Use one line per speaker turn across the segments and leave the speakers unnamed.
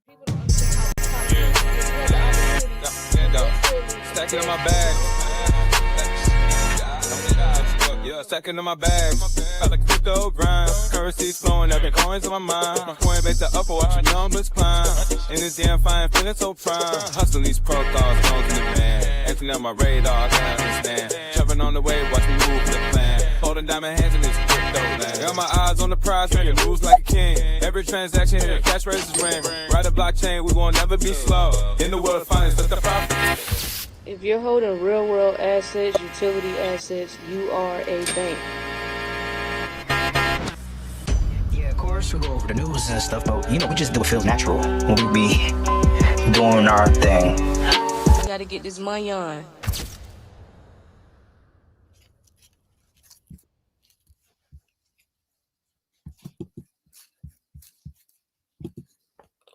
People don't understand how it's possible. You have the opportunity.
Stacking in my bag. Yeah, stacking in my bag. I like crypto grind. Currency's flowing, every coin's on my mind. My Coinbase the upper, watch your numbers climb. In this damn fine, feeling so prime. Hustling these protocols, phones in the van. Acting on my radar, I can't understand. Traveling on the way, watch me move the plan. Holding diamond hands in this crypto land. Got my eyes on the prize, making moves like a king. Every transaction here, cash registers ring. Ride the blockchain, we won't never be slow. In the world of finance, that's the profit.
If you're holding real world assets, utility assets, you are a bank.
Yeah, of course, we go over the news and stuff, but we just do what feels natural when we be doing our thing.
You gotta get this money on.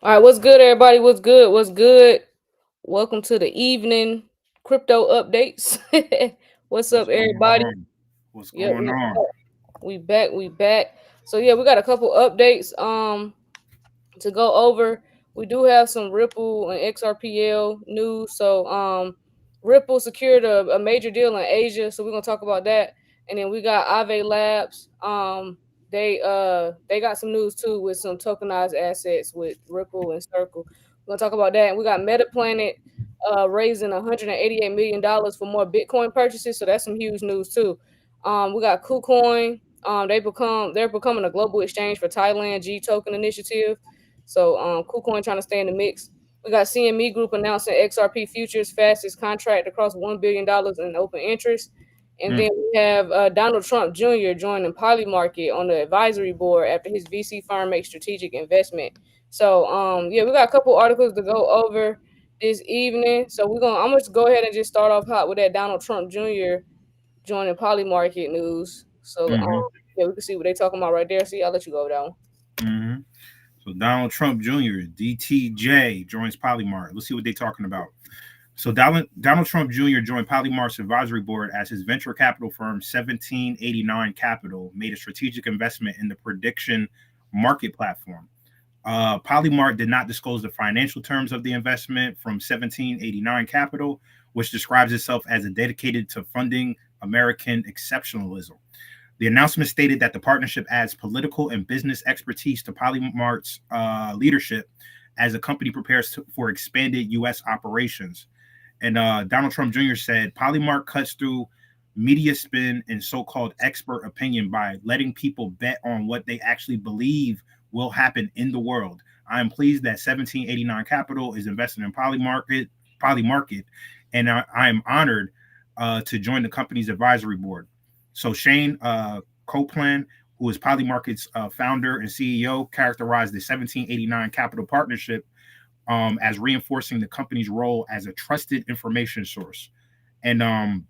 All right, what's good, everybody? What's good? What's good? Welcome to the evening crypto updates. What's up, everybody?
What's going on?
We back. So yeah, we got a couple updates to go over. We do have some Ripple and XRPL news. So Ripple secured a major deal in Asia, so we're gonna talk about that. And then we got Aave Labs. They got some news too with some tokenized assets with Ripple and Circle. We're gonna talk about that. And we got MetaPlanet raising $188 million for more Bitcoin purchases. So that's some huge news too. We got KuCoin. They're becoming a global exchange for Thailand G token initiative. So KuCoin trying to stay in the mix. We got CME Group announcing XRP futures fastest contract across $1 billion in open interest. And then we have Donald Trump Jr. joining Polymarket on the advisory board after his VC firm makes strategic investment. So yeah, we got a couple articles to go over this evening. So I'm gonna go ahead and just start off hot with that Donald Trump Jr. joining Polymarket news. So yeah, we can see what they're talking about right there. See, I'll let you go over that one.
So Donald Trump Jr., DTJ, joins Polymarket. Let's see what they're talking about. So Donald Trump Jr. joined Polymarket's advisory board as his venture capital firm 1789 Capital made a strategic investment in the prediction market platform. Polymarket did not disclose the financial terms of the investment from 1789 Capital, which describes itself as a dedicated to funding American exceptionalism. The announcement stated that the partnership adds political and business expertise to Polymarket's leadership as the company prepares for expanded U.S. operations. And Donald Trump Jr. said, Polymarket cuts through media spin and so-called expert opinion by letting people bet on what they actually believe will happen in the world. I am pleased that 1789 Capital is invested in Polymarket, and I am honored to join the company's advisory board. So Shane Copeland, who is Polymarket's founder and CEO, characterized the 1789 Capital Partnership as reinforcing the company's role as a trusted information source. And a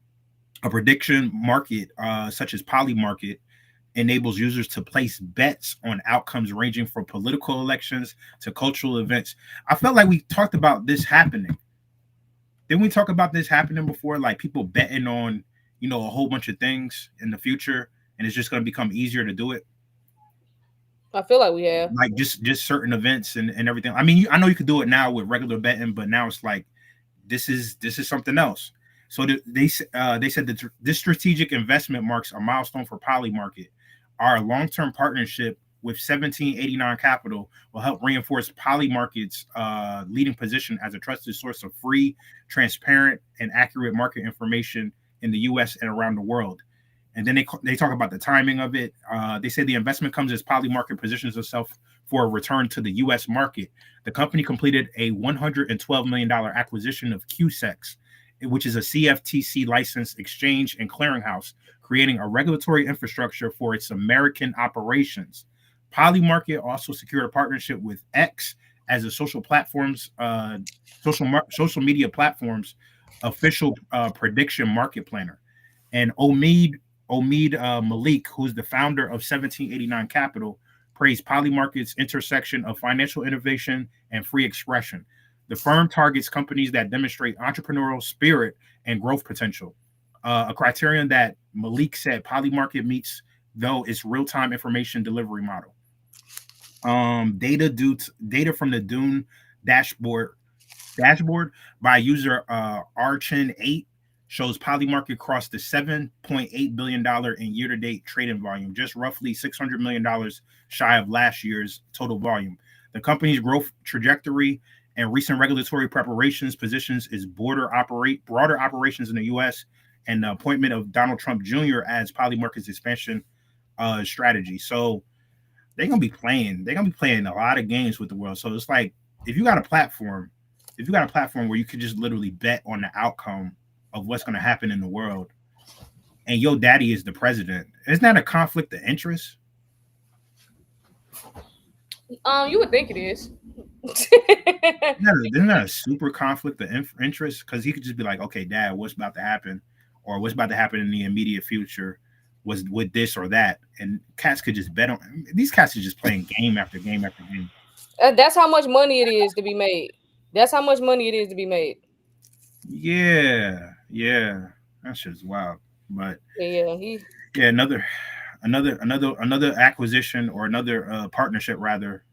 prediction market such as Polymarket enables users to place bets on outcomes ranging from political elections to cultural events. I felt like we talked about this happening. Didn't we talk about this happening before? Like people betting on, a whole bunch of things in the future, and it's just going to become easier to do it.
I feel like we have
like just certain events and everything. I mean, I know you could do it now with regular betting, but now it's like this is something else. So they said that this strategic investment marks a milestone for Polymarket. Our long-term partnership with 1789 Capital will help reinforce Polymarket's leading position as a trusted source of free, transparent, and accurate market information in the U.S. and around the world. And then they talk about the timing of it. They say the investment comes as Polymarket positions itself for a return to the U.S. market. The company completed a $112 million acquisition of QSEX, which is a CFTC licensed exchange and clearinghouse, creating a regulatory infrastructure for its American operations. Polymarket also secured a partnership with X as a social media platform's official prediction market planner. And Omid Malik, who's the founder of 1789 Capital, praised Polymarket's intersection of financial innovation and free expression. The firm targets companies that demonstrate entrepreneurial spirit and growth potential, a criterion that Malik said Polymarket meets, though, its real-time information delivery model. Data from the Dune dashboard by user Archin8 shows Polymarket crossed the $7.8 billion in year-to-date trading volume, just roughly $600 million shy of last year's total volume. The company's growth trajectory and recent regulatory preparations positions its broader operations in the U.S. and the appointment of Donald Trump Jr. as Polymarket's expansion strategy. So they're gonna be playing a lot of games with the world. So it's like if you got a platform where you could just literally bet on the outcome of what's going to happen in the world, and your daddy is the president, isn't that a conflict of interest?
You would think it is.
Isn't that a super conflict of interest? Because he could just be like, okay, dad, what's about to happen, or what's about to happen in the immediate future was with this or that, and cats could just bet on. These cats are just playing game after game after game.
That's how much money it is to be made. That's how much money it is to be made.
Yeah, that shit's wild. But
Yeah,
another acquisition or another partnership, rather,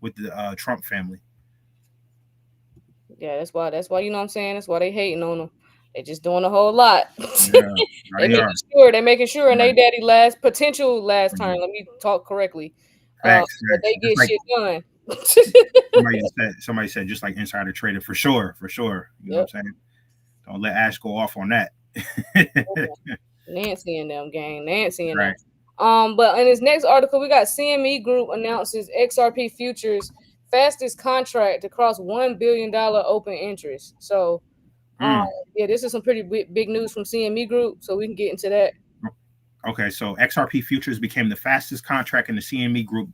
with the Trump family.
yeah. That's why you know what I'm saying. That's why they hating on them. They just doing a whole lot.
Yeah,
They
they are.
making sure in
Right.
they daddy potential last term. Let me talk correctly.
Facts.
That they
Just
get
like
shit done.
somebody said, just like insider trader for sure. You know
Yep.
what I'm saying? Don't let Ash go off on that.
Nancy and them, gang. Nancy and them.
Right.
But in this next article, we got CME Group announces XRP futures fastest contract to cross $1 billion open interest. So, yeah, this is some pretty big news from CME Group. So we can get into that.
Okay, so XRP futures became the fastest contract in the CME Group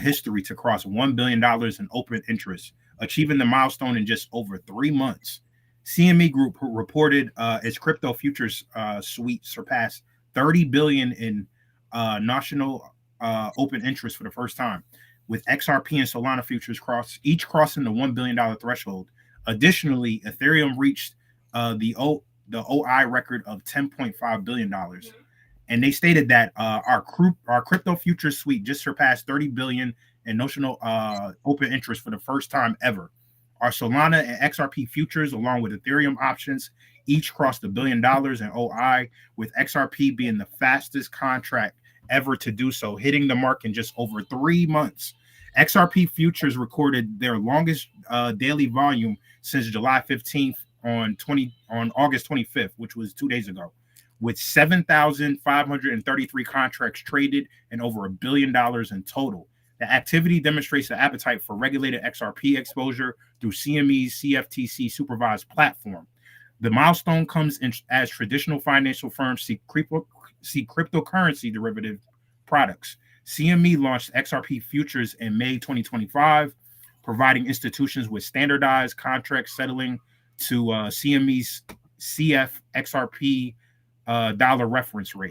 history to cross $1 billion in open interest, achieving the milestone in just over 3 months. CME Group reported its crypto futures suite surpassed 30 billion in national open interest for the first time, with XRP and Solana futures each crossing the $1 billion threshold. Additionally, Ethereum reached the OI record of $10.5 billion. And they stated that our crypto futures suite just surpassed 30 billion in notional open interest for the first time ever. Our Solana and XRP futures, along with Ethereum options, each crossed $1 billion in OI, with XRP being the fastest contract ever to do so, hitting the mark in just over 3 months. XRP futures recorded their longest daily volume since July 15th on August 25th, which was 2 days ago, with 7,533 contracts traded and over $1 billion in total. The activity demonstrates the appetite for regulated XRP exposure through CME's CFTC supervised platform. The milestone comes in as traditional financial firms seek cryptocurrency derivative products. CME launched XRP futures in May 2025, providing institutions with standardized contracts settling to CME's CF XRP dollar reference rate.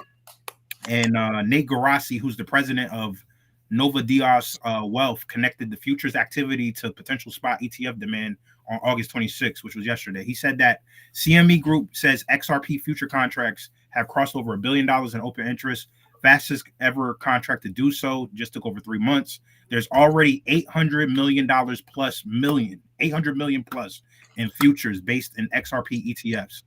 And Nate Garassi, who's the president of Nova Dios Wealth, connected the futures activity to potential spot ETF demand on August 26th, which was yesterday. He said that CME Group says XRP future contracts have crossed over $1 billion in open interest, fastest ever contract to do so, just took over 3 months. There's already $800 million plus in futures based in XRP ETFs.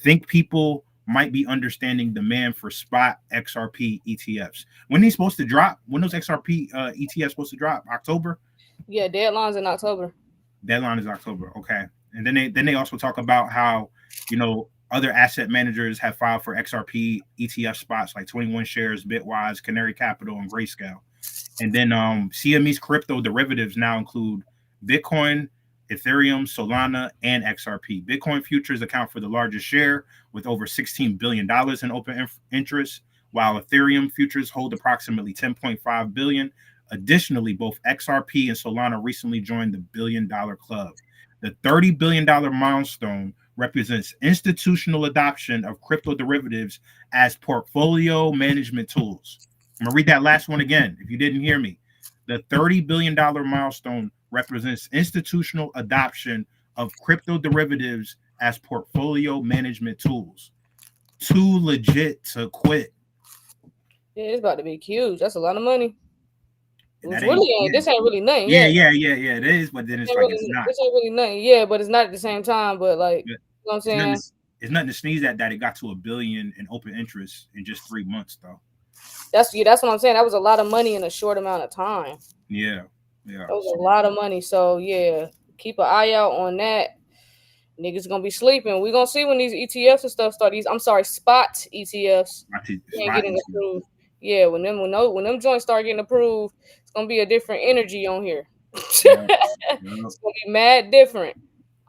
Think people might be understanding demand for spot XRP ETFs. When these supposed to drop? When those XRP ETFs supposed to drop? October?
Yeah, deadline's in October.
Deadline is October. Okay. And then they also talk about how, other asset managers have filed for XRP ETF spots like 21 Shares, Bitwise, Canary Capital, and Grayscale. And then CME's crypto derivatives now include Bitcoin, Ethereum, Solana, and XRP. Bitcoin futures account for the largest share with over $16 billion in open interest, while Ethereum futures hold approximately $10.5 billion. Additionally, both XRP and Solana recently joined the $1 billion club. The $30 billion milestone represents institutional adoption of crypto derivatives as portfolio management tools. I'm going to read that last one again if you didn't hear me. The $30 billion milestone represents institutional adoption of crypto derivatives as portfolio management tools. Too legit to quit.
Yeah, it's about to be huge. That's a lot of money.
And that
Which
ain't
really ain't.
yeah.
This ain't really nothing.
Yeah,
Yeah,
yeah, yeah, yeah. It is, but then it's like it's not.
this ain't really nothing. Yeah, but it's not at the same time. But like,
But
you know what I'm
it's nothing.
saying?
It's nothing to sneeze at that it got to a billion in open interest in just 3 months, though.
That's what I'm saying. That was a lot of money in a short amount of time.
Yeah, yeah.
That was
So
a lot of money. So yeah, keep an eye out on that. Niggas gonna be sleeping. We gonna see when these ETFs and stuff start. These, I'm sorry, spot ETFs ain't
spot
getting
each.
approved. Yeah, when them joints start getting approved, it's gonna be a different energy on here.
Yeah, yeah.
It's gonna be mad different.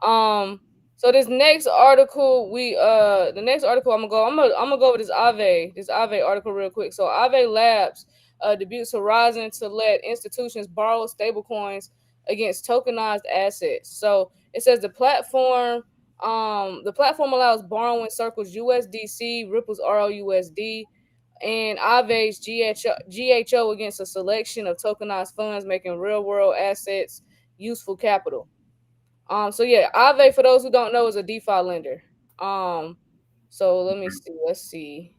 Um, so this next article, the next article I'm gonna go with this Aave article real quick. So Aave Labs debuts Horizon to let institutions borrow stablecoins against tokenized assets. So it says the platform allows borrowing Circle's USDC, Ripple's RLUSD, and Aave's GHO against a selection of tokenized funds, making real world assets useful capital. So yeah, Aave, for those who don't know, is a DeFi lender. Um, so let me see. Let's see.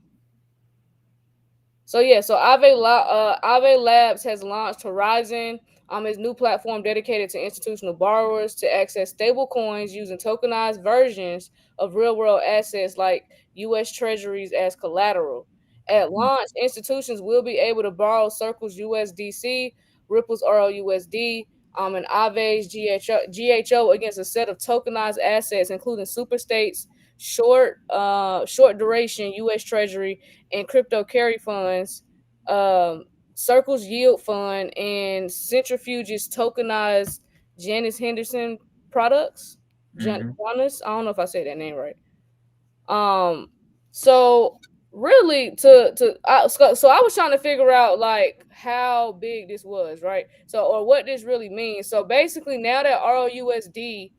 So yeah, so Aave Labs has launched Horizon, its new platform dedicated to institutional borrowers to access stable coins using tokenized versions of real-world assets like U.S. Treasuries as collateral. At launch, institutions will be able to borrow Circle's USDC, Ripple's RLUSD, and Aave's GHO against a set of tokenized assets, including super states, short duration U.S. Treasury, and crypto carry funds, um, Circle's Yield Fund, and Centrifuge's tokenized Janice Henderson products.
Mm-hmm.
Janice, I don't know if I said that name right. Um, so really so I was trying to figure out like how big this was, right? So or what this really means. So basically now that RLUSD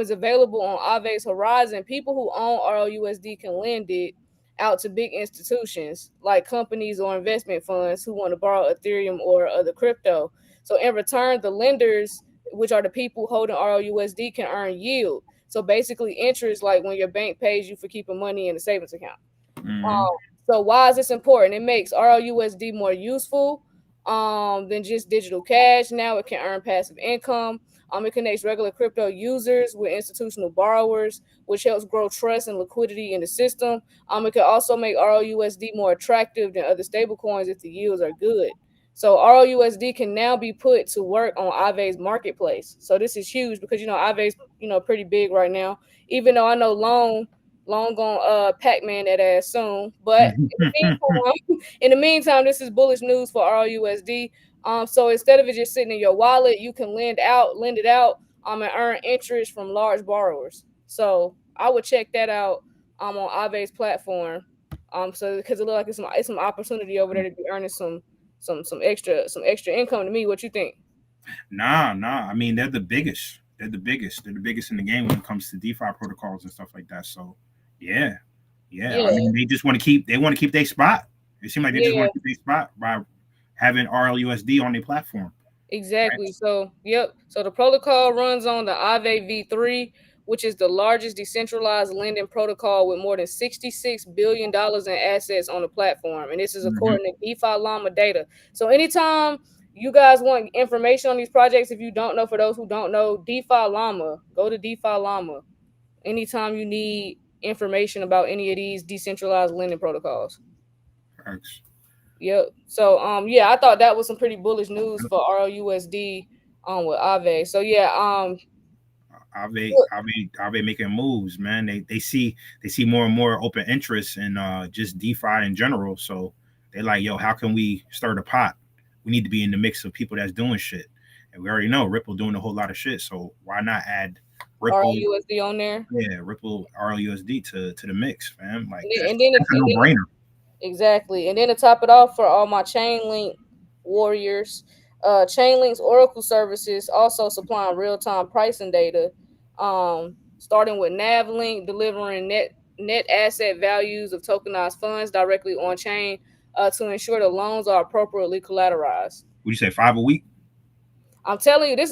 is available on Aave's Horizon, people who own RLUSD can lend it out to big institutions like companies or investment funds who want to borrow Ethereum or other crypto. So in return, the lenders, which are the people holding RLUSD, can earn yield. So basically, interest like when your bank pays you for keeping money in a savings account.
Mm-hmm.
So why is this important? It makes RLUSD more useful than just digital cash. Now it can earn passive income. It connects regular crypto users with institutional borrowers, which helps grow trust and liquidity in the system. It can also make RLUSD more attractive than other stablecoins if the yields are good. So RLUSD can now be put to work on Aave's marketplace. So this is huge because Aave's pretty big right now. Even though I know long gone Pac-Man that ass soon. But in the meantime, this is bullish news for RUSD. So instead of it just sitting in your wallet, you can lend it out, and earn interest from large borrowers. So I would check that out on Aave's platform. So because it looks like it's some opportunity over there to be earning some extra income to me. What you think?
Nah. I mean, they're the biggest. They're the biggest. They're the biggest in the game when it comes to DeFi protocols and stuff like that. So, yeah, yeah. I
Yeah,
mean, they just want to keep. They want to keep their spot. It seems like they just
yeah.
want to keep their spot by having RLUSD on their platform. Right?
Exactly. So, yep. So the protocol runs on the Aave V3, which is the largest decentralized lending protocol with more than $66 billion in assets on the platform. And this is
Mm-hmm.
according to DeFi Llama data. So anytime you guys want information on these projects, if you don't know, for those who don't know, DeFi Llama, go to DeFi Llama. Anytime you need information about any of these decentralized lending protocols.
Facts.
Yep. So yeah, I thought that was some pretty bullish news for RUSD with Aave. So yeah,
Ave making moves, man. They see more and more open interest in just DeFi in general. So they're like, yo, how can we stir the pot? We need to be in the mix of people that's doing shit. And we already know Ripple doing a whole lot of shit. So why not add Ripple,
RUSD on there.
yeah, Ripple RLUSD to the mix, man? Like
And then,
that's
and then,
that's a
and
no
then
brainer.
exactly. And then to top it off for all my Chainlink warriors, Chainlink's Oracle services also supplying real-time pricing data, starting with NavLink delivering net asset values of tokenized funds directly on chain to ensure the loans are appropriately collateralized.
Would you say 5 a week?
I'm telling you this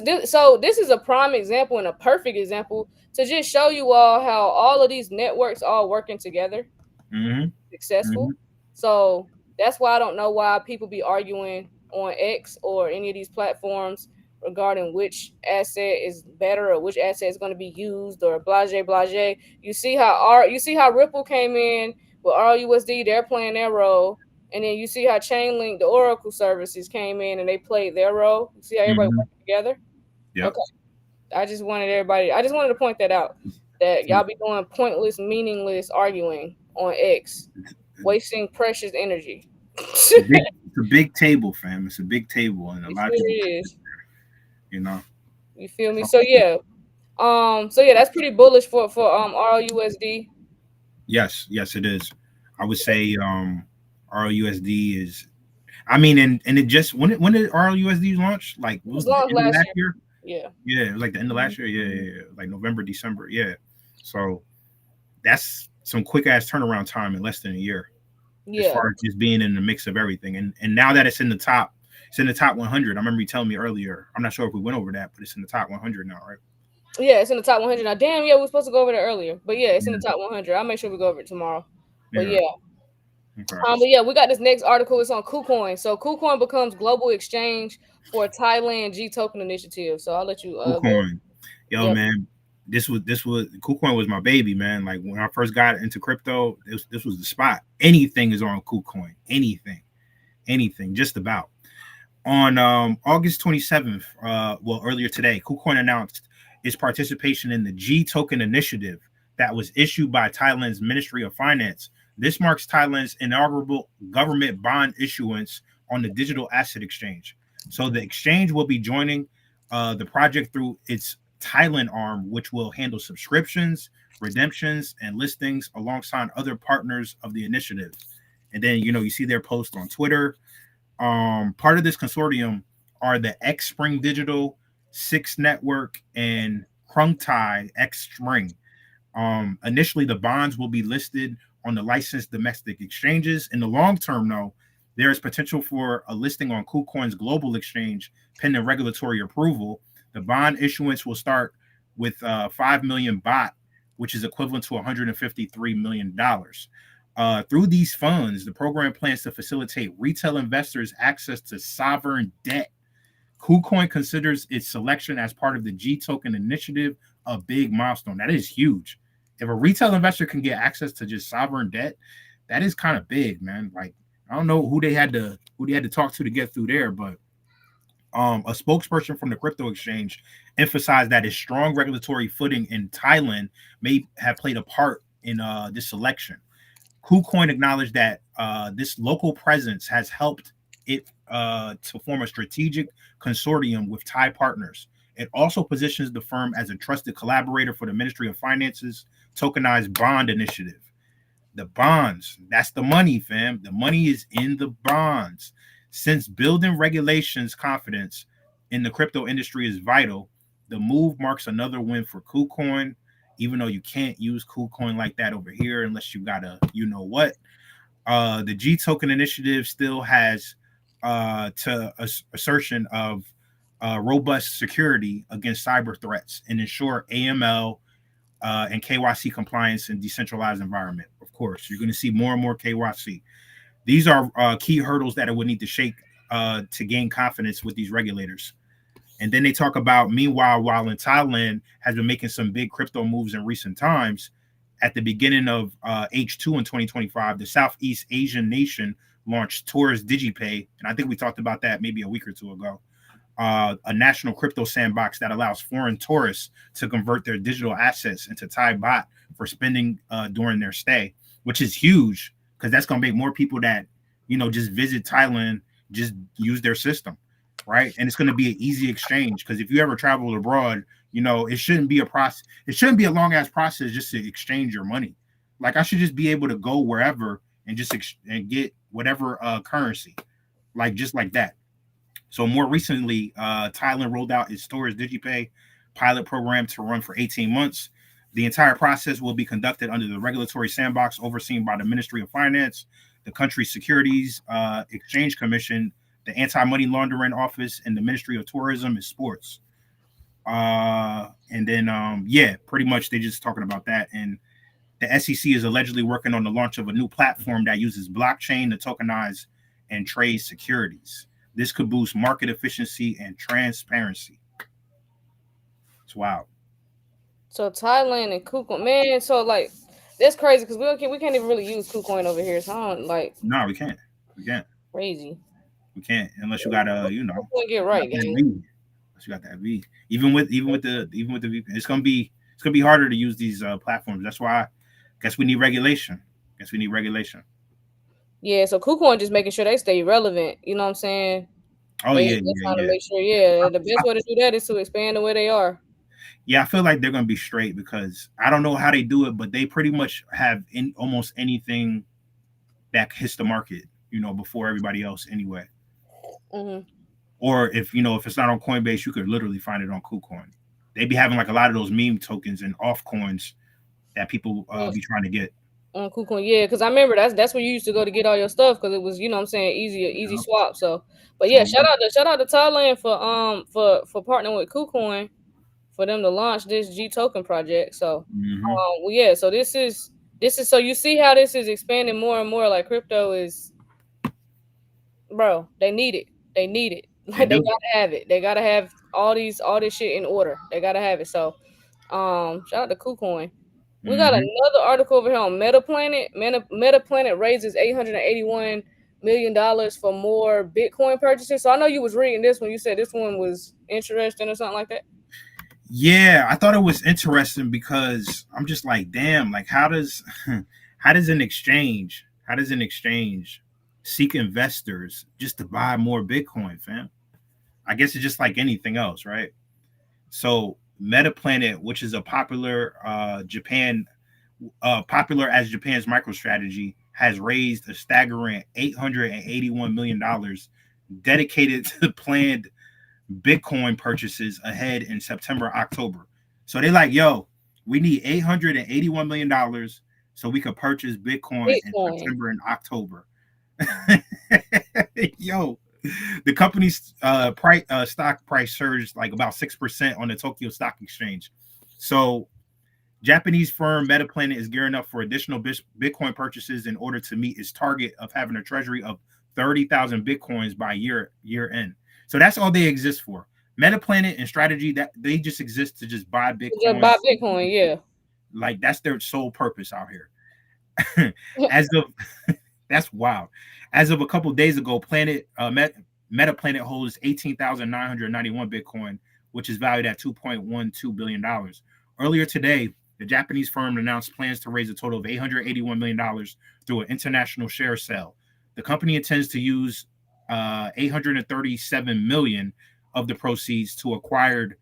is a prime example and a perfect example to just show you all how all of these networks all working together
Mm-hmm.
successful.
Mm-hmm.
So that's why I don't know why people be arguing on X or any of these platforms regarding which asset is better or which asset is going to be used or blase. You see how Ripple came in with RUSD, they're playing their role. And then you see how Chainlink, the Oracle services came in and they played their role. You see how everybody
Mm-hmm.
working together?
Yep.
Okay. I just wanted to point that out. That y'all be doing pointless, meaningless arguing on X, wasting precious energy.
It's a big table, fam. It's a big table, and a
You
lot
sure
of people,
it is.
you know.
You feel me?
So,
So yeah, that's pretty bullish for RUSD.
yes, it is. I would say RUSD is. I mean, and it just when did RUSD launch? Like,
It
what
was
was it, the
launched
end of
last
last
year.
year?
Yeah.
Yeah, it was like the end of last year. Yeah, like November, December. Yeah. So that's some quick ass turnaround time in less than a year, as
Yeah.
far as just being in the mix of everything. And now that it's in the top 100. I remember you telling me earlier. I'm not sure if we went over that, but it's in the top 100 now, right?
Yeah, it's in the top 100 now. Damn, yeah, we were supposed to go over there earlier, but yeah, it's in the
Yeah.
top 100. I'll make sure we go over it tomorrow. But
Yeah.
yeah,
Okay.
but yeah, we got this next article. It's on KuCoin. So KuCoin becomes global exchange for Thailand G token initiative. So I'll let you go.
KuCoin. Yo,
Yep.
man, this was KuCoin was my baby, man. Like when I first got into crypto, this was the spot. Anything is on KuCoin. Anything, just about. On August 27th, earlier today, KuCoin announced its participation in the G token initiative that was issued by Thailand's Ministry of Finance. This marks Thailand's inaugural government bond issuance on the digital asset exchange. So the exchange will be joining the project through its Thailand arm, which will handle subscriptions, redemptions, and listings alongside other partners of the initiative. And then, you see their post on Twitter. Part of this consortium are the X Spring Digital, Six Network, and Krungtai X Spring. Initially, the bonds will be listed on the licensed domestic exchanges. In the long term, though, there is potential for a listing on KuCoin's global exchange pending regulatory approval. The bond issuance will start with 5 million baht, which is equivalent to $153 million. Through these funds, the program plans to facilitate retail investors access to sovereign debt. KuCoin considers its selection as part of the G token initiative a big milestone. That is huge. If a retail investor can get access to just sovereign debt, that is kind of big, man. Like I don't know who they had to talk to get through there, but a spokesperson from the crypto exchange emphasized that its strong regulatory footing in Thailand may have played a part in this selection. KuCoin acknowledged that this local presence has helped it to form a strategic consortium with Thai partners. It also positions the firm as a trusted collaborator for the Ministry of Finance's tokenized bond initiative. The bonds, that's the money, fam. The money is in the bonds. Since building regulations confidence in the crypto industry is vital, the move marks another win for KuCoin, even though you can't use KuCoin like that over here unless you got a what. The G token initiative still has assertion of robust security against cyber threats and ensure AML and KYC compliance in decentralized environment. Of course, you're going to see more and more KYC. These are key hurdles that it would need to shake to gain confidence with these regulators. And then they talk about, meanwhile, while in Thailand has been making some big crypto moves in recent times, at the beginning of H2 in 2025, the Southeast Asian nation launched Tourist DigiPay. And I think we talked about that maybe a week or two ago. A national crypto sandbox that allows foreign tourists to convert their digital assets into Thai baht for spending during their stay, which is huge because that's going to make more people that, just visit Thailand, just use their system, right? And it's going to be an easy exchange because if you ever travel abroad, it shouldn't be a process. It shouldn't be a long ass process just to exchange your money. Like I should just be able to go wherever and just and get whatever currency, like just like that. So more recently, Thailand rolled out its Tourist DigiPay pilot program to run for 18 months. The entire process will be conducted under the regulatory sandbox overseen by the Ministry of Finance, the country's Securities Exchange Commission, the Anti-Money Laundering Office, and the Ministry of Tourism and Sports. And then, pretty much they're just talking about that. And the SEC is allegedly working on the launch of a new platform that uses blockchain to tokenize and trade securities. This could boost market efficiency and transparency. It's wild.
So Thailand and KuCoin, man. So like that's crazy because we can't even really use KuCoin over here. So I don't like
No, we can't. We can't.
crazy.
We can't unless you got
KuCoin get right,
that
gang.
V. Unless you got that V. Even with the V, it's gonna be harder to use these platforms. That's why I guess we need regulation. Guess we need regulation.
Yeah. So KuCoin just making sure they stay relevant. You know what I'm saying?
Oh
They
yeah,
they
yeah,
trying to
yeah.
make sure. Yeah, the best way to do that is to expand the way they are.
Yeah, I feel like they're gonna be straight because I don't know how they do it, but they pretty much have in almost anything that hits the market, before everybody else anyway.
Hmm.
Or if it's not on Coinbase, you could literally find it on KuCoin. They be having like a lot of those meme tokens and off coins that people be trying to get.
On KuCoin, yeah, because I remember that's where you used to go to get all your stuff because it was, what I'm saying, easy
Yep.
swap. So, but
So
yeah, shout out to Thailand for partnering with KuCoin for them to launch this G token project. So,
hmm
well, yeah, so this is so you see how this is expanding more and more. Like crypto is, bro, they need it. They need it.
they
Like they
do.
gotta have it. They gotta have all this shit in order. They gotta have it. So, shout out to KuCoin. We got
hmm
another article over here on MetaPlanet. MetaPlanet raises $881 million for more Bitcoin purchases. So I know you was reading this when you said this one was interesting or something like that.
Yeah, I thought it was interesting because I'm just like, damn, like how does how does an exchange seek investors just to buy more Bitcoin, fam? I guess it's just like anything else, right? So MetaPlanet, which is a popular as Japan's MicroStrategy, has raised a staggering $881 million dedicated to planned Bitcoin purchases ahead in September, October. So they like, yo, we need $881 million so we could purchase Bitcoin in
Bitcoin.
September and October. Yo, the company's stock price surged like about 6% on the Tokyo Stock Exchange. So Japanese firm MetaPlanet is gearing up for additional Bitcoin purchases in order to meet its target of having a treasury of 30,000 Bitcoins by year end. So that's all they exist for. MetaPlanet and strategy, that they just exist to just buy
Just
Bitcoin.
buy Bitcoin, yeah.
Like that's their sole purpose out here. As of That's wild. As of a couple of days ago, MetaPlanet holds 18,991 Bitcoin, which is valued at $2.12 billion. Earlier today, the Japanese firm announced plans to raise a total of $881 million through an international share sale. The company intends to use 837 million of the proceeds to acquire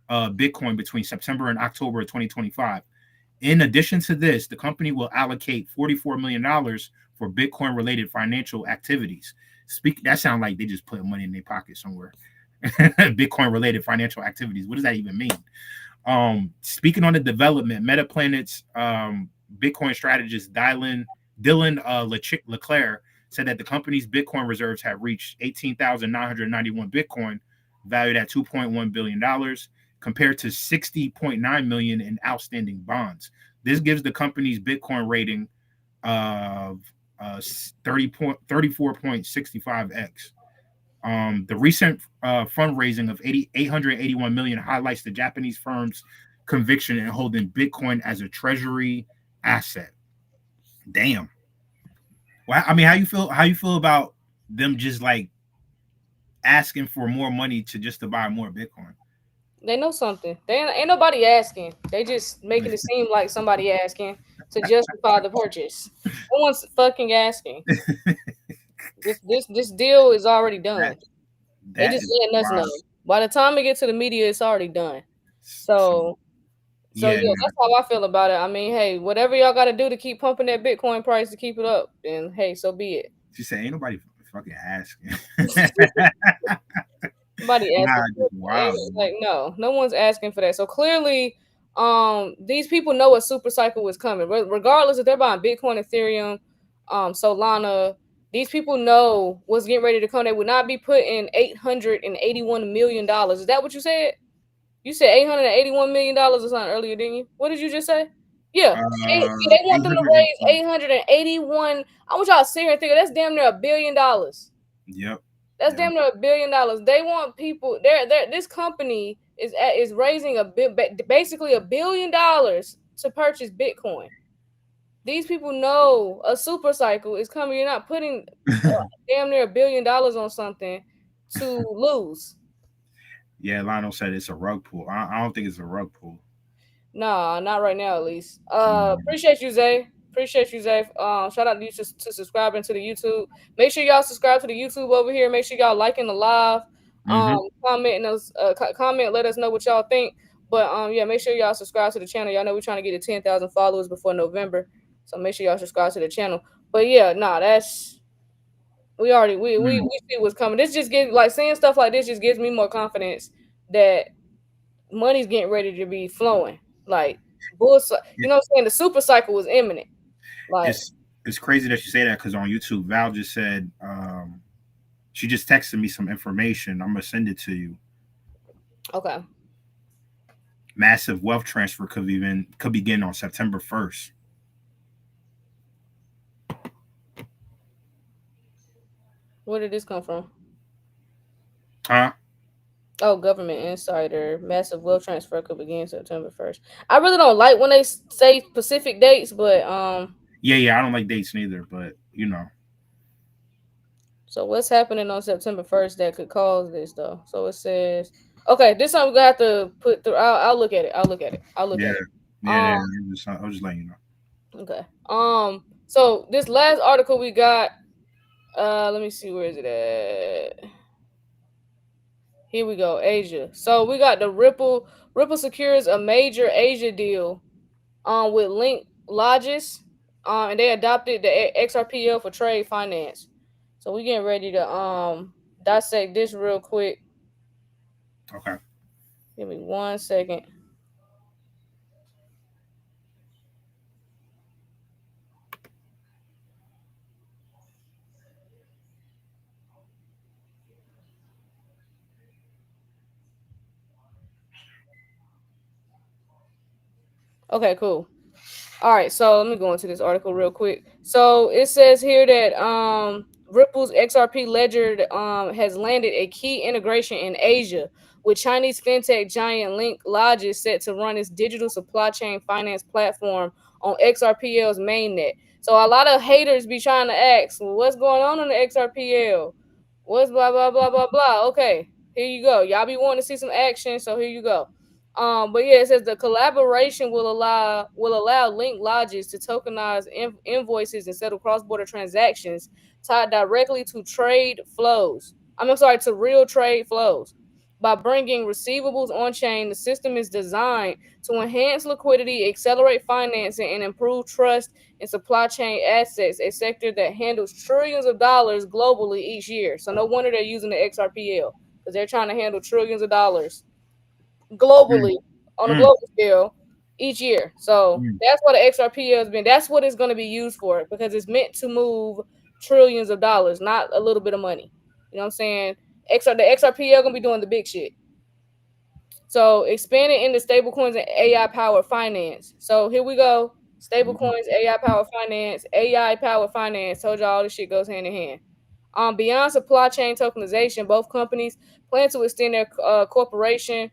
Bitcoin between September and October of 2025. In addition to this, the company will allocate $44 million for Bitcoin related financial activities. That sounds like they just put money in their pocket somewhere. Bitcoin related financial activities. What does that even mean? Speaking on the development, MetaPlanet's Bitcoin strategist Dylan Leclerc said that the company's Bitcoin reserves have reached 18,991 Bitcoin, valued at $2.1 billion, compared to 60.9 million in outstanding bonds. This gives the company's Bitcoin rating of 34.65x. The recent fundraising of 881 million highlights the Japanese firm's conviction in holding Bitcoin as a treasury asset. Damn. Well, I mean, how you feel about them just like asking for more money to buy more Bitcoin?
They know something. They ain't nobody asking. They just making it seem like somebody asking to justify the purchase. No one's fucking asking. This deal is already
that
done. They
that
just
is
letting us know.
wild.
By the time it gets to the media, it's already done. So so
Yeah,
yeah,
no,
that's how I feel about it. I mean, hey, whatever y'all got to do to keep pumping that Bitcoin price to keep it up, then hey, so be
she said ain't nobody fucking asking.
it. Somebody
Nah,
asking for
just
it.
wild.
Like no one's asking for that. So clearly, these people know a super cycle is coming. Regardless if they're buying Bitcoin, Ethereum, Solana, these people know what's getting ready to come. They would not be putting $881 million. Is that what you said? You said $881 million or something earlier, didn't you? What did you just say? Yeah, they want them to
800.
raise 881. I want y'all to sit here and think that's damn near $1 billion.
Yep.
That's
Yeah.
damn near $1 billion. They want people. This company is raising basically $1 billion to purchase Bitcoin. These people know a super cycle is coming. You're not putting damn near $1 billion on something to lose.
Yeah, Lionel said it's a rug pull. I don't think it's a rug pull.
Nah, not right now, at least.
Mm-hmm.
Appreciate you, Zay. Appreciate you, Zay. Shout out to you to subscribing to the YouTube. Make sure y'all subscribe to the YouTube over here. Make sure y'all liking the live.
Mm-hmm.
Comment us, comment. Let us know what y'all think. But yeah, make sure y'all subscribe to the channel. Y'all know we're trying to get to 10,000 followers before November, so make sure y'all subscribe to the channel. But yeah, nah, that's we already we see what's coming. This just gives like seeing stuff like this just gives me more confidence that money's getting ready to be flowing. Like you know what I'm saying? The super cycle was imminent. Like,
It's crazy that you say that because on YouTube, Val just said she just texted me some information. I'm gonna send it to you.
okay.
Massive wealth transfer could begin on September 1st.
Where did this come from?
Huh?
Oh, government insider. Massive wealth transfer could begin September 1st. I really don't like when they say specific dates, but
Yeah. I don't like dates neither, but you know.
so what's happening on September 1st that could cause this though? So it says okay, this something we have to put through. I'll look at it. I'll look at it. I'll look
Yeah.
at it.
Yeah.
Um
I was just letting you know.
okay. So this last article we got, let me see, where is it at? Here we go, Asia. So we got the Ripple. Ripple secures a major Asia deal with Link Logis. And they adopted the XRPL for trade finance. So we getting ready to dissect this real quick.
Okay.
Give me 1 second. Okay, cool. All right, so let me go into this article real quick. So it says here that Ripple's XRP ledger has landed a key integration in Asia with Chinese fintech giant Link Logis set to run its digital supply chain finance platform on XRPL's mainnet. So a lot of haters be trying to ask, well, what's going on the XRPL? What's blah blah blah blah blah? Okay, here you go. Y'all be wanting to see some action, so here you go. But yeah, it says the collaboration will allow Link Logis to tokenize invoices and settle cross-border transactions tied directly to trade flows. I'm sorry, to real trade flows. By bringing receivables on chain, the system is designed to enhance liquidity, accelerate financing, and improve trust in supply chain assets, a sector that handles trillions of dollars globally each year. So no wonder they're using the XRPL because they're trying to handle trillions of dollars
Mm,
globally on a
mm,
global scale each year. So
mm,
that's what the XRP has been. That's what it's going to be used for because it's meant to move trillions of dollars, not a little bit of money. You know what I'm saying? The XRPL gonna be doing the big shit. So expanding into stablecoins and AI powered finance. So here we go.
mm,
Stablecoins, AI powered finance, AI powered finance. Told y'all all this shit goes hand in hand. Beyond supply chain tokenization, both companies plan to extend their corporation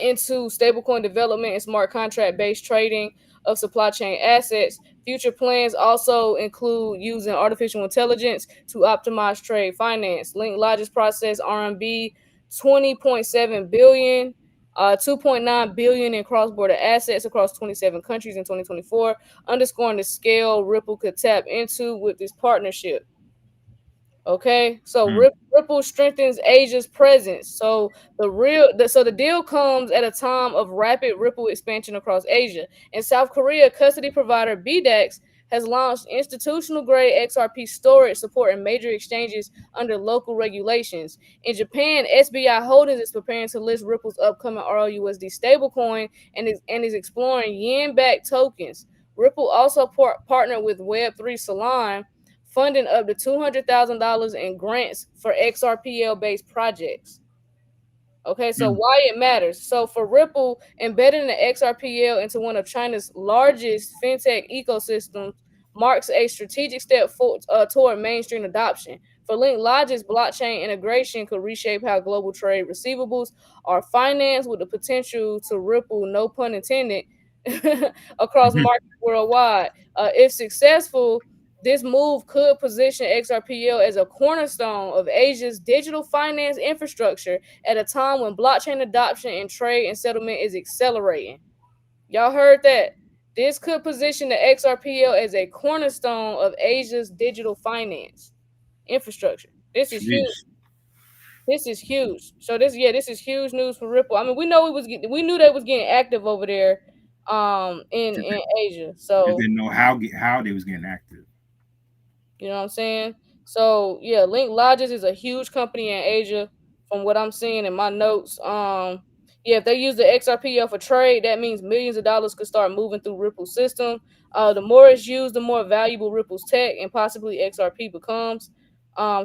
into stablecoin development and smart contract based trading of supply chain assets. Future plans also include using artificial intelligence to optimize trade finance. Link Logis process RMB 20.7 billion, 2.9 billion in cross-border assets across 27 countries in 2024, underscoring the scale Ripple could tap into with this partnership. Okay, so
mm,
Ripple strengthens Asia's presence. So the deal comes at a time of rapid Ripple expansion across Asia. In South Korea, custody provider BDEX has launched institutional grade XRP storage supporting major exchanges under local regulations. In Japan, SBI Holdings is preparing to list Ripple's upcoming RLUSD stablecoin and is exploring yen-backed tokens. Ripple also partnered with Web3 Salon, funding up to $200,000 in grants for XRPL based projects. Okay, so
mm,
why it matters. So for Ripple, embedding the XRPL into one of China's largest fintech ecosystems marks a strategic step toward mainstream adoption. For Link Logic's blockchain integration could reshape how global trade receivables are financed with the potential to ripple, no pun intended, across markets worldwide. If successful, this move could position XRPL as a cornerstone of Asia's digital finance infrastructure at a time when blockchain adoption and trade and settlement is accelerating. Y'all heard that? This could position the XRPL as a cornerstone of Asia's digital finance infrastructure. This is huge.
Jeez.
This is huge. So this is huge news for Ripple. I mean, we knew they was getting active over there, in Asia.
Just
So
didn't know how they was getting active.
you know what I'm saying? So yeah, Link Logic is a huge company in Asia, from what I'm seeing in my notes. Yeah, if they use the XRPL for trade, that means millions of dollars could start moving through Ripple's system. The more it's used, the more valuable Ripple's tech and possibly XRP becomes.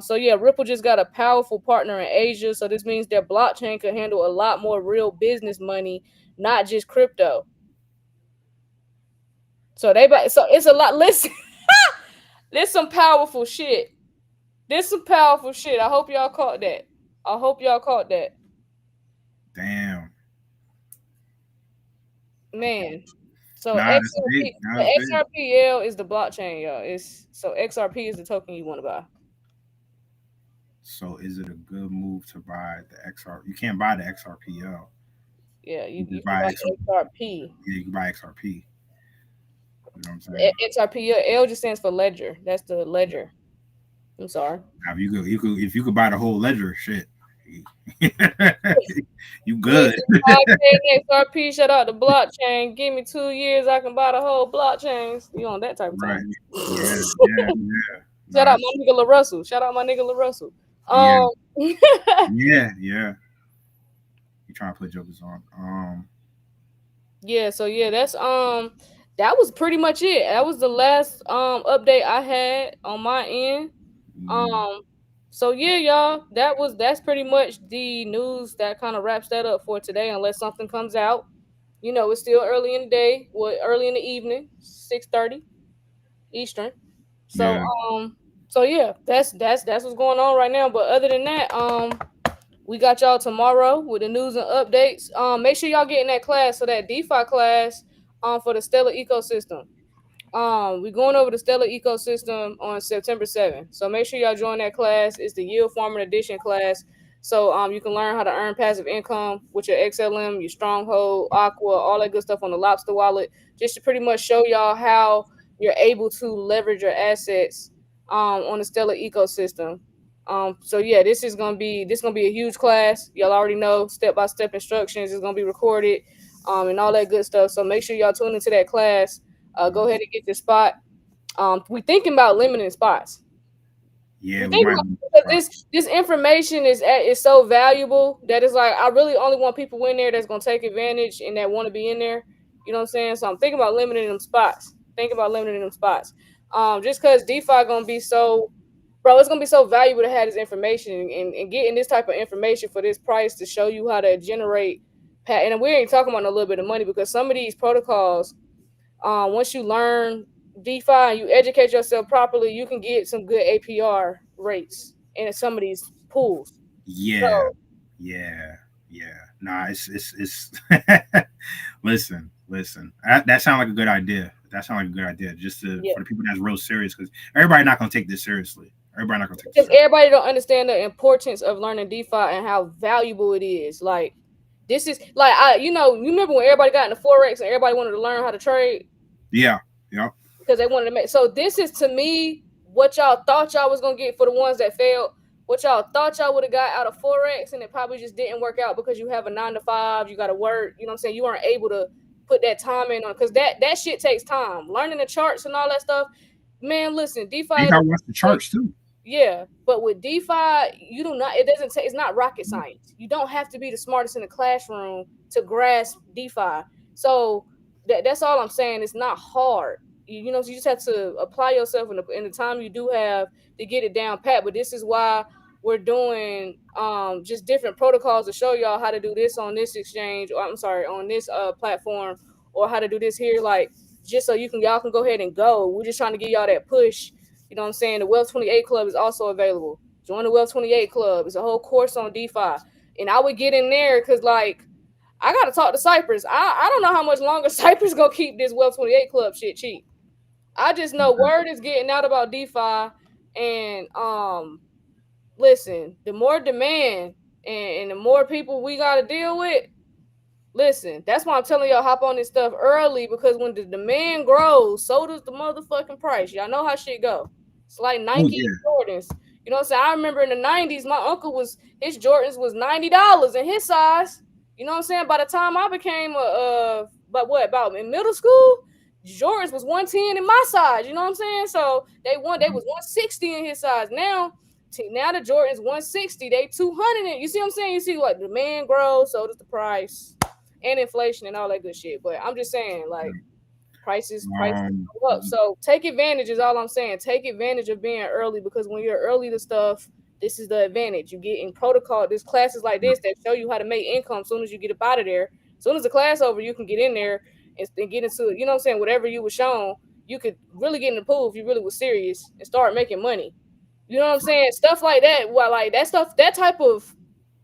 So yeah, Ripple just got a powerful partner in Asia. So this means their blockchain could handle a lot more real business money, not just crypto. So it's a lot. Listen, there's some powerful shit. This some powerful shit. I hope y'all caught that. I hope y'all caught that.
Damn.
Man. So
Nah, that's big.
XRP,
Nah,
the
that's big.
XRPL is the blockchain, y'all. It's so XRP is the token you want to buy.
So is it a good move to buy the XR? You can't buy the XRPL.
Yeah,
You
you
just
can
buy
buy
XR.
XRP.
Yeah, you can buy XRP. You know what I'm
The
saying?
XRP L just stands for ledger. That's the ledger. I'm sorry.
Now, if you could buy the whole ledger, shit, you good.
Listen, 5K XRP, shout out to blockchain. Give me 2 years, I can buy the whole blockchains. You on that type of
Right.
time.
Yeah. Yeah. Yeah.
Shout out
Nice.
my nigga La Russell. Shout out my nigga La Russell.
Yeah.
Um
Yeah. Yeah. You trying to put jokers on?
Yeah, so yeah, that was pretty much it. That was the last update I had on my end.
mm,
Um so yeah, y'all, that's pretty much the news that kind of wraps that up for today, unless something comes out. You know, it's still early in the day, early in the evening, 6:30 Eastern. So
yeah.
um so yeah, that's what's going on right now. But other than that, we got y'all tomorrow with the news and updates. Make sure y'all get in that class, so that DeFi class, for the Stellar ecosystem. We're going over the Stellar ecosystem on September 7th. So make sure y'all join that class. It's the Yield Farming Edition class. So you can learn how to earn passive income with your XLM, your Stronghold, Aqua, all that good stuff on the Lobster wallet. Just to pretty much show y'all how you're able to leverage your assets on the Stellar ecosystem. So yeah, this gonna be a huge class. Y'all already know step by step instructions. It's gonna be recorded, and all that good stuff. So make sure y'all tune into that class. Go ahead and get your spot. We thinking about limiting spots. We
Yeah. We
think
might.
about, because this information is so valuable that it's like I really only want people in there that's gonna take advantage and that want to be in there. You know what I'm saying? So I'm thinking about limiting them spots. Thinking about limiting them spots. Just because DeFi gonna be so, bro, it's gonna be so valuable to have this information and getting this type of information for this price to show you how to generate. And we ain't talking about a little bit of money, because some of these protocols, once you learn DeFi and you educate yourself properly, you can get some good APR rates in some of these pools. So
Yeah. Yeah. Yeah. Nah. It's. Listen. That sounds like a good idea. That sounds like a good idea. Just
yeah,
for the people that's real serious, because everybody not gonna take this seriously. Everybody not gonna take this
because
seriously.
everybody don't understand the importance of learning DeFi and how valuable it is. Like this is like you remember when everybody got into forex and everybody wanted to learn how to trade
Yeah. Yeah.
because they wanted to make. So this is, to me, what y'all thought y'all was gonna get for the ones that failed. What y'all thought y'all would have got out of forex, and it probably just didn't work out because you have a 9 to 5, you got to work. You know what I'm saying? You aren't able to put that time in on, because that shit takes time. Learning the charts and all that stuff. Man, listen, DeFi.
You gotta watch the charts too.
Yeah, but with DeFi, you do not. It doesn't take. It's not rocket science. You don't have to be the smartest in the classroom to grasp DeFi. So that's all I'm saying. It's not hard. You just have to apply yourself in the time you do have to get it down pat. But this is why we're doing just different protocols to show y'all how to do this on this exchange, or I'm sorry, on this platform, or how to do this here. Like, just so y'all can go ahead and go. We're just trying to give y'all that push. You know what I'm saying? The Wealth 28 Club is also available. Join the Wealth 28 Club. It's a whole course on DeFi. And I would get in there because, like, I got to talk to Cypress. I don't know how much longer Cypress going to keep this Wealth 28 Club shit cheap. I just know word is getting out about DeFi. And, listen, the more demand and the more people we got to deal with, listen, that's why I'm telling y'all hop on this stuff early, because when the demand grows, so does the motherfucking price. Y'all know how shit go. It's like Nike Jordans. You know what I'm saying? I remember in the 90s, my uncle his Jordans was $90 in his size. You know what I'm saying? By the time I became about in middle school, Jordans was 110 in my size. You know what I'm saying? So they was 160 in his size. Now the Jordans 160, they 200. You see what I'm saying? You see, like, demand grows, so does the price. And inflation and all that good shit. But I'm just saying, like, prices go up. So take advantage is all I'm saying. Take advantage of being early, because when you're early to stuff, this is the advantage. You get in protocol. There's classes like this that show you how to make income as soon as you get up out of there. As soon as the class over, you can get in there and get into it. You know what I'm saying? Whatever you were shown, you could really get in the pool if you really was serious and start making money. You know what I'm saying? Stuff like that. Well, like that type of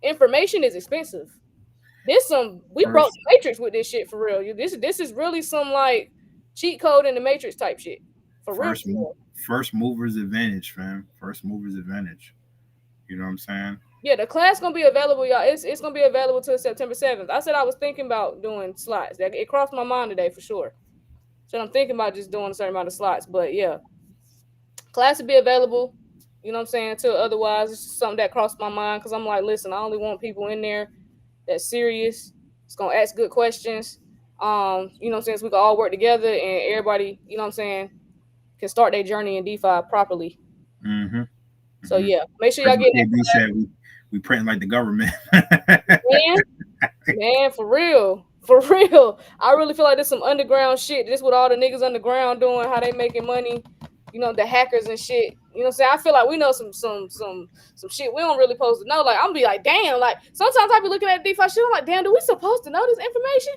information is expensive. We broke the Matrix with this shit for real. This is really some, like, cheat code in the Matrix type shit. For real.
First movers advantage, fam. First movers advantage. You know what I'm saying?
Yeah, the class gonna be available, y'all. It's gonna be available till September 7th. I said I was thinking about doing slots. It crossed my mind today for sure. So I'm thinking about just doing a certain amount of slots. But yeah, class will be available. You know what I'm saying? Until otherwise, it's just something that crossed my mind, because I'm like, listen, I only want people in there that's serious. It's gonna ask good questions. You know what I'm saying? So we can all work together and everybody, you know what I'm saying, can start their journey in DeFi properly.
Mm-hmm.
So yeah, make sure y'all get
that. We print like the government.
Man, for real. For real. I really feel like there's some underground shit. This what all the niggas underground doing, how they making money. You know, the hackers and shit. You know what I'm saying? I feel like we know some shit we don't really supposed to know. Like, I'm be like, damn, like, sometimes I be looking at DeFi shit, I'm like, damn, do we supposed to know this information?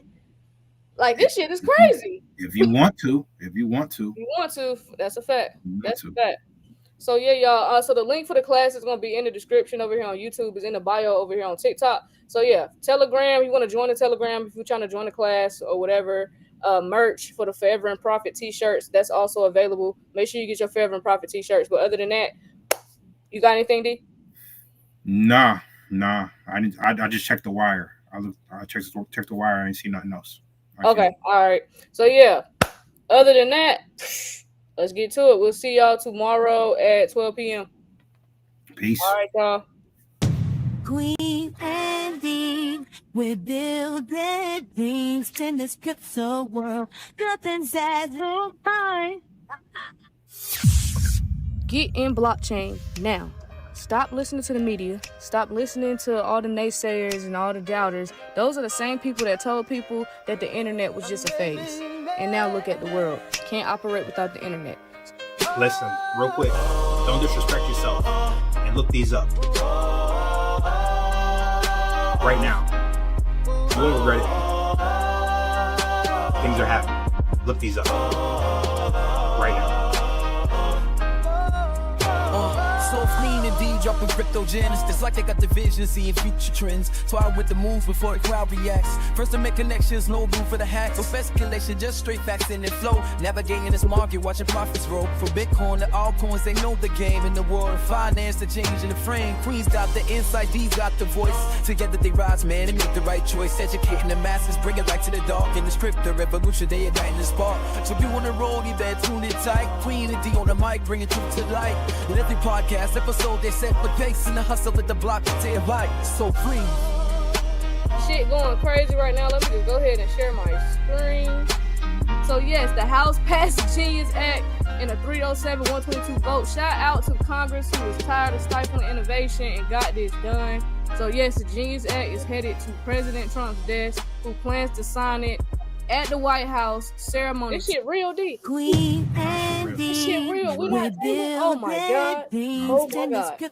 Like, this shit is crazy.
If you want to.
That's a fact. That's a fact. So yeah, y'all. So the link for the class is gonna be in the description over here on YouTube. Is in the bio over here on TikTok. So yeah, Telegram. You want to join the Telegram if you're trying to join the class or whatever. Merch for the Forever and Profit T-shirts. That's also available. Make sure you get your Forever and Profit T-shirts. But other than that, you got anything, D?
Nah. I just checked the wire. I checked the wire. I ain't see nothing else.
Okay. All right. So yeah. Other than that, let's get to it. We'll see y'all tomorrow at 12 p.m.
Peace.
All right, y'all.
Kween and Dean, we're building things in this crypto world. Nothing's as fine.
Get in blockchain now. Stop listening to the media. Stop listening to all the naysayers and all the doubters. Those are the same people that told people that the internet was just a phase. And now look at the world. Can't operate without the internet.
Listen, real quick. Don't disrespect yourself. And look these up. Right now. You won't regret it. Things are happening. Look these up. Right now.
Clean indeed, dropping crypto gems. It's like they got the vision, seeing future trends. So I with the moves before the crowd reacts. First to make connections, no room for the hacks. No speculation, just straight facts in the flow. Navigating this market, watching profits roll. From Bitcoin to altcoins, they know the game. In the world of finance, the change in the frame. Queen's got the insight, D's got the voice. Together they rise, man, and make the right choice. Educating the masses, bring it back to the dark. In this crypto revolution, they igniting the spark. So if you wanna roll, you better tune in tight. Queen and D on the mic, bringing truth to light. In every podcast episode, they set with pace in the hustle at the block to take light. So free.
Shit going crazy right now. Let me just go ahead and share my screen. So yes, the House passed the Genius Act in a 307-122 vote. Shout out to Congress, who was tired of stifling innovation and got this done. So yes, the Genius Act is headed to President Trump's desk, who plans to sign it at the White House ceremony. This shit real, D.
Kween and Dean,
this shit real. Oh my god. Oh my god.